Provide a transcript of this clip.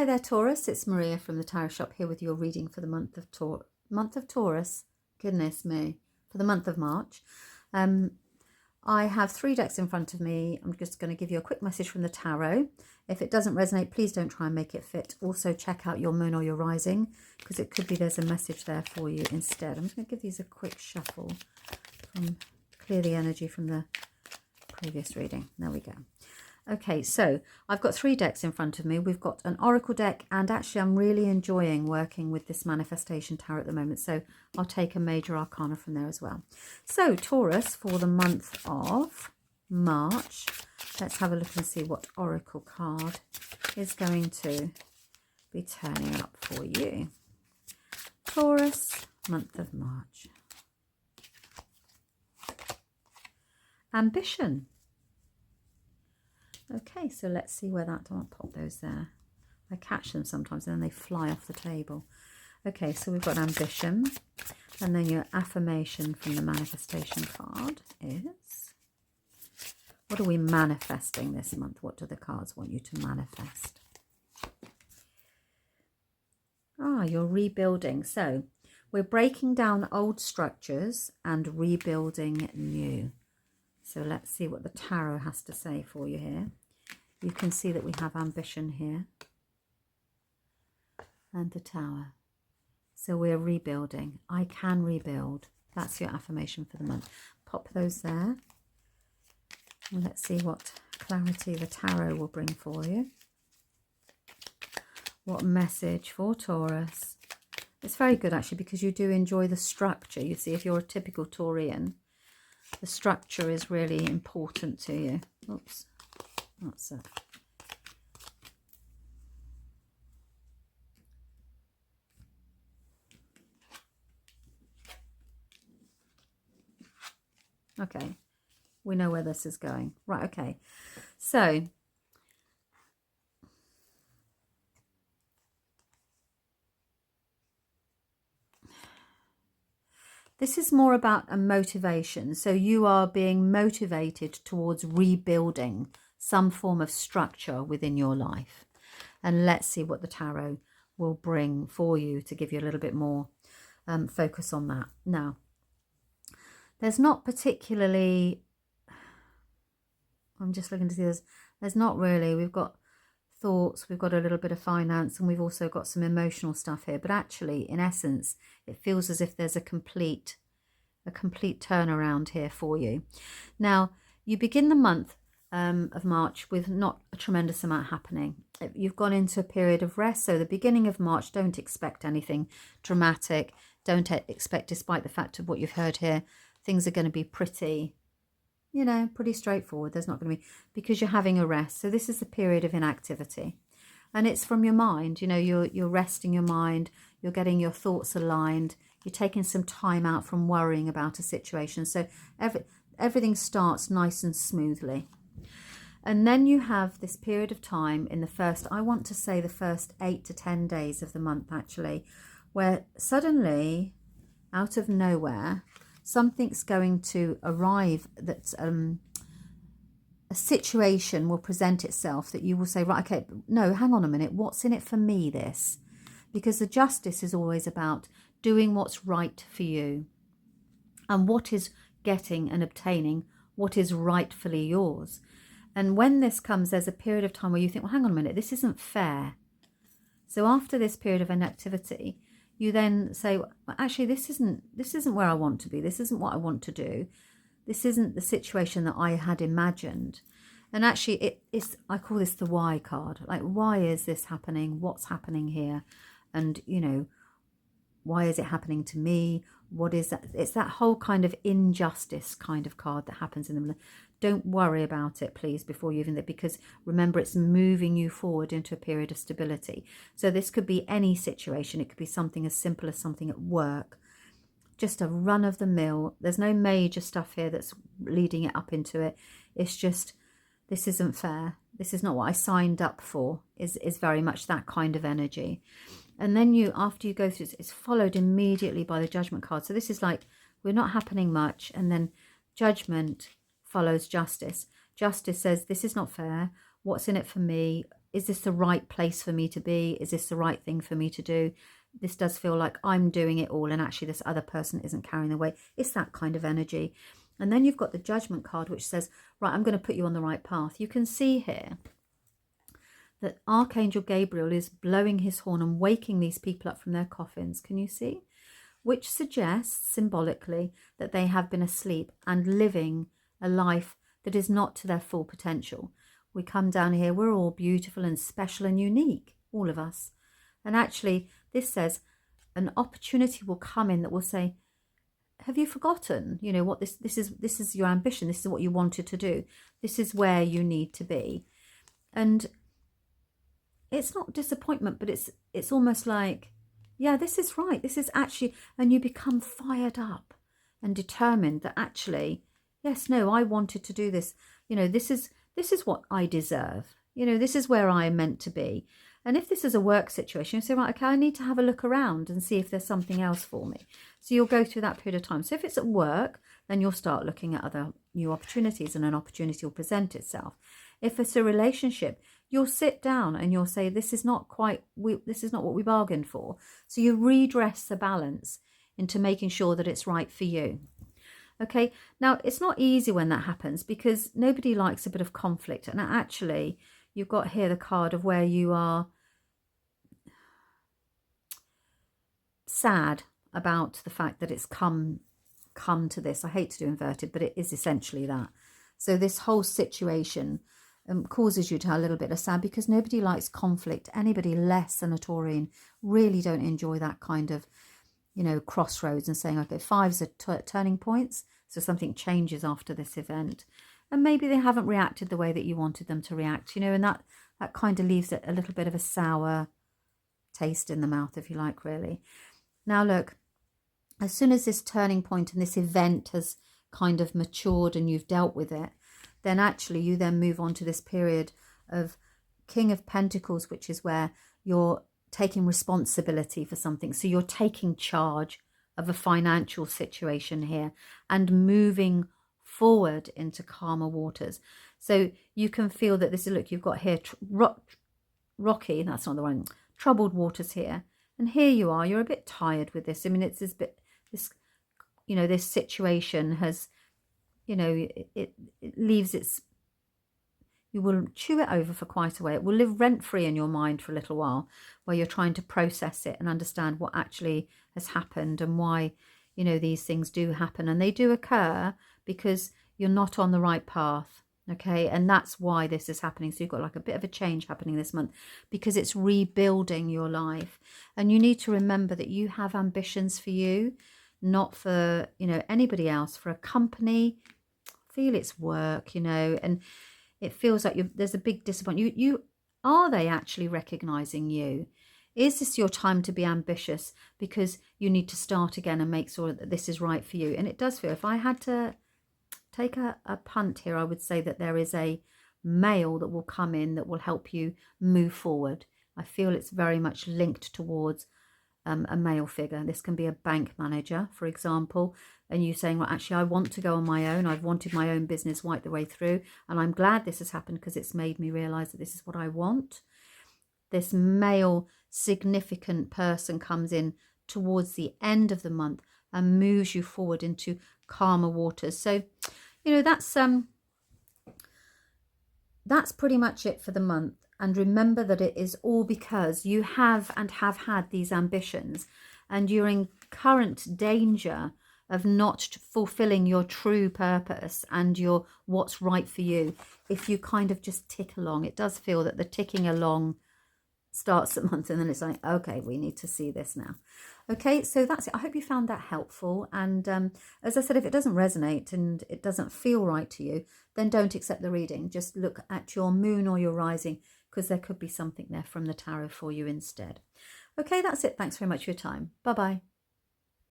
Hi there, Taurus. It's Maria from the Tarot Shop here with your reading for the month of Taurus. Goodness me, for the month of March. I have 3 decks in front of me. I'm just going to give you a quick message from the tarot. If it doesn't resonate, please don't try and make it fit. Also, check out your moon or your rising, because it could be there's a message there for you instead. I'm just going to give these a quick shuffle from clear the energy from the previous reading. There we go. Okay, so I've got 3 decks in front of me. We've got an oracle deck, and actually I'm really enjoying working with this manifestation tarot at the moment, so I'll take a major arcana from there as well. So Taurus, for the month of March, let's have a look and see what oracle card is going to be turning up for you. Taurus, month of March. Ambition. Okay, so let's see where that, I'll pop those there. I catch them sometimes and then they fly off the table. Okay, so we've got ambition, and then your affirmation from the manifestation card is, what are we manifesting this month? What do the cards want you to manifest? You're rebuilding. So we're breaking down old structures and rebuilding new. So let's see what the tarot has to say for you here. You can see that we have ambition here and the tower. So we're rebuilding. I can rebuild. That's your affirmation for the month. Pop those there. And let's see what clarity the tarot will bring for you. What message for Taurus? It's very good actually, because you do enjoy the structure. You see, if you're a typical Taurian, the structure is really important to you. Oops, that's it. Okay, we know where this is going. Right, okay. So, this is more about a motivation. So you are being motivated towards rebuilding some form of structure within your life. And let's see what the tarot will bring for you to give you a little bit more focus on that. Now, there's not particularly, I'm just looking to see, there's not really, we've got thoughts, we've got a little bit of finance, and we've also got some emotional stuff here. But actually, in essence, it feels as if there's a complete turnaround here for you. Now, you begin the month of March with not a tremendous amount happening. You've gone into a period of rest. So the beginning of March, don't expect anything dramatic. Don't expect, despite the fact of what you've heard here, things are going to be pretty, you know, pretty straightforward. There's not going to be, because you're having a rest. So this is a period of inactivity, and it's from your mind. You know, you're resting your mind. You're getting your thoughts aligned. You're taking some time out from worrying about a situation. So everything starts nice and smoothly. And then you have this period of time in the first, I want to say the first 8 to 10 days of the month actually, where suddenly, out of nowhere, something's going to arrive that's a situation will present itself that you will say, right, okay, no, hang on a minute, what's in it for me, this? Because the justice is always about doing what's right for you, and what is getting and obtaining what is rightfully yours. And when this comes, there's a period of time where you think, well, hang on a minute, this isn't fair. So after this period of inactivity, you then say, well, actually, this isn't where I want to be. This isn't what I want to do. This isn't the situation that I had imagined. And actually, it's, I call this the why card. Like, why is this happening? What's happening here? And, you know, why is it happening to me? What is that? It's that whole kind of injustice kind of card that happens in the. Don't worry about it, please, before you even, because remember, it's moving you forward into a period of stability. So this could be any situation. It could be something as simple as something at work, just a run of the mill. There's no major stuff here that's leading it up into it. It's just, this isn't fair. This is not what I signed up for, is very much that kind of energy. And then you, after you go through, it's followed immediately by the judgment card. So this is like, we're not happening much. And then judgment follows justice. Justice says, this is not fair. What's in it for me? is this the right place for me to be? Is this the right thing for me to do? This does feel like I'm doing it all and actually this other person isn't carrying the weight. It's that kind of energy. And then you've got the Judgment card, which says, right, I'm going to put you on the right path. You can see here that Archangel Gabriel is blowing his horn and waking these people up from their coffins. Can you see? Which suggests symbolically that they have been asleep and living a life that is not to their full potential. We come down here, we're all beautiful and special and unique, all of us. And actually, this says an opportunity will come in that will say, have you forgotten, you know, what this is your ambition, this is what you wanted to do, this is where you need to be. And it's not disappointment, but it's almost like, yeah, this is right, this is actually, and you become fired up and determined that actually, yes, no, I wanted to do this, you know, this is what I deserve, you know, this is where I am meant to be. And if this is a work situation, you say, right, okay, I need to have a look around and see if there's something else for me. So you'll go through that period of time. So if it's at work, then you'll start looking at other new opportunities and an opportunity will present itself. If it's a relationship, you'll sit down and you'll say, this is not what we bargained for. So you redress the balance into making sure that it's right for you. Okay, now it's not easy when that happens because nobody likes a bit of conflict. And actually, you've got here the card of where you are sad about the fact that it's come to this. I hate to do inverted, but it is essentially that. So this whole situation causes you to have a little bit of sad because nobody likes conflict. Anybody less than a Taurian really don't enjoy that kind of, you know, crossroads and saying, okay, fives are turning points. So something changes after this event. And maybe they haven't reacted the way that you wanted them to react, you know, and that kind of leaves it a little bit of a sour taste in the mouth, if you like, really. Now, look, as soon as this turning point and this event has kind of matured and you've dealt with it, then actually you then move on to this period of King of Pentacles, which is where you're taking responsibility for something. So you're taking charge of a financial situation here and moving forward into calmer waters. So you can feel that this is, look, you've got here rocky, that's not the one, troubled waters here. And here you are, you're a bit tired with this. I mean, it's this bit, you know, this situation has, you know, it leaves its, you will chew it over for quite a while. It will live rent-free in your mind for a little while where you're trying to process it and understand what actually has happened and why, you know, these things do happen. And they do occur because you're not on the right path. Okay, and that's why this is happening. So you've got like a bit of a change happening this month because it's rebuilding your life. And you need to remember that you have ambitions for you, not for, you know, anybody else, for a company. Feel it's work, you know, and it feels like there's a big disappointment. Are they actually recognizing you? Is this your time to be ambitious because you need to start again and make sure that this is right for you? And it does feel, if I had to take a punt here, I would say that there is a male that will come in that will help you move forward. I feel it's very much linked towards a male figure. This can be a bank manager, for example, and you saying, well, actually, I want to go on my own. I've wanted my own business right the way through, and I'm glad this has happened because it's made me realize that this is what I want. This male significant person comes in towards the end of the month and moves you forward into calmer waters. So, you know, that's pretty much it for the month. And remember that it is all because you have had these ambitions and you're in current danger of not fulfilling your true purpose and your what's right for you if you kind of just tick along. It does feel that the ticking along starts the month and then it's like, okay, we need to see this now. Okay, so that's it. I hope you found that helpful. And as I said, if it doesn't resonate and it doesn't feel right to you, then don't accept the reading. Just look at your moon or your rising because there could be something there from the tarot for you instead. Okay, that's it. Thanks very much for your time. Bye-bye.